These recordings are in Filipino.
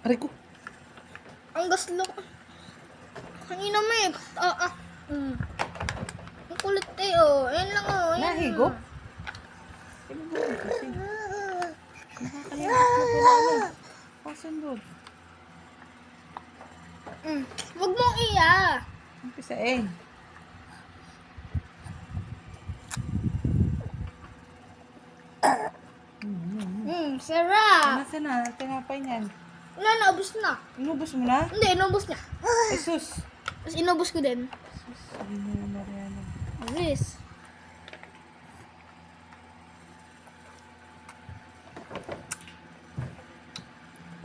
Aray ko. Ang gaslo. Kanina may. Ang kulit eh, oh. Ayan lang, oh. Ayan. Nahigop? Pinagulog kasi. Nakakahirap na pinalo. Pasundod. Huwag mong iya. Umpisain. Sarap. Nasaan na? Tinapay niyan. Wala, naubos na. Inubos mo na? Hindi, inubos niya. Jesus. Tapos inubos ko din. Sabi mo na Mariana. Alis.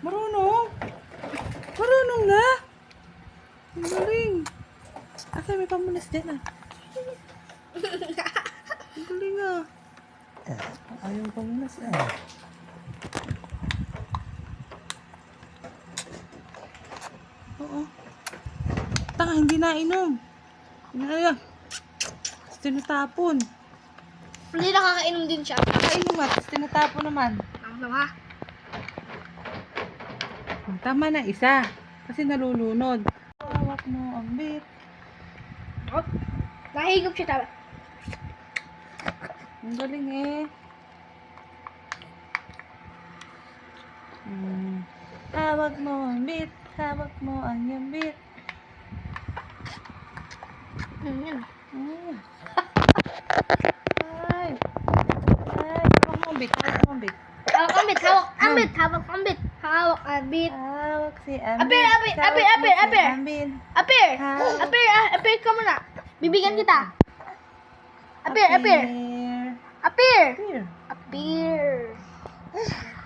Marunong. Marunong na. Ang galing. Asa may pamunas din ah. Ang galing ah. Ayaw pamunas ah. Oo. Tanga, hindi nainom. Hinaya. Tapos tinatapon. Hindi nakakainom din siya. Nakainom nga, tapos tinatapon naman. Ang ha? Tama na isa. Kasi nalulunod. Hawak mo ang bit. Nahigop siya tama. Ang galing eh. Hawak mo ang bit. Hawak mo ang yung bit. Yan. Ay. Ay. Hawak mo ang bit. Hawak mo ang bit. Hawak ang bit. Hawak ang bit. Hawak ang bit. Hawak ang bit. Hawak si Ambit. Apir, apir, apir, apir, apir. Ambit. Apir! Apir! Apir ka muna. Bibigyan kita. Apir! Apir! Apir! Apir. Apir!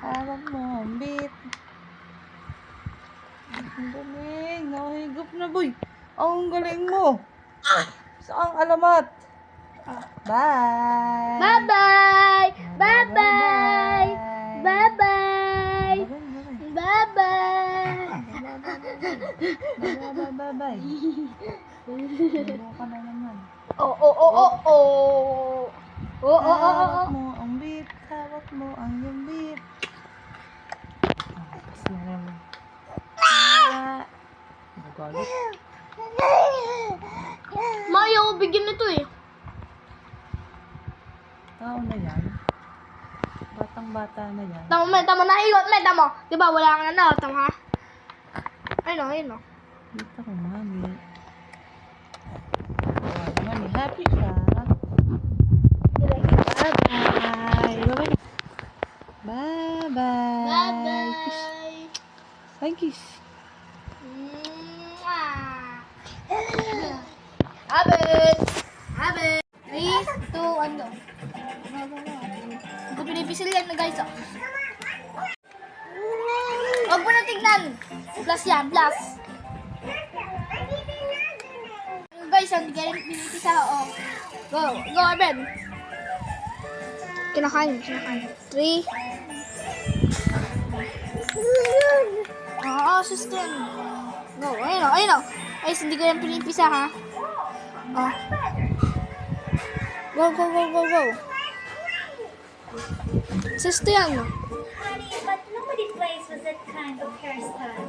Hawak mo ang bit. Ang galing. Nakahigop na, boy. Ang galing mo. Saan alamat? Bye. Bye-bye! Bye-bye! Bye-bye! Bye-bye! Bye-bye. Ano ka na naman? Oh, oh, oh, oh, oh. Oh, oh, oh, oh. Hawak mo ang bit. Hawak mo ang yung bit. Tapos na naman. Magalit. Maya ko bigyan nito eh. Tao na yan. Batang-bata na yan. Tama, may tama na higot, may tama. Diba wala kang ano, tama ha? Ayun o, ayun o. Dito ko, mami. Mami, happy ka. Bye-bye. Bye-bye. Bye-bye. Kiss. Bye-bye. Ay, kiss. Habit! Habit! 3, 2, 1, go. Ito pinipisil yan na guys, oh. Huwag mo na tignan. Plus yan, plus. Guys, hindi ka rin pinipisa, oh. Go, go, Abed. Kinakain, kinakain. 3. Oo, sustain. Go, ayun o, ayun o. Ay, hindi ko yan pinipisa, ha. Oh. Go, go, go, go, go. Sustain. Honey, but nobody plays with that kind of hairstyle.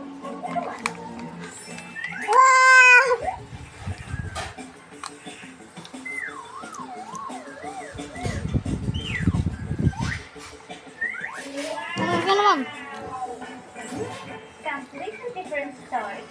Ano ka naman? Completely different story.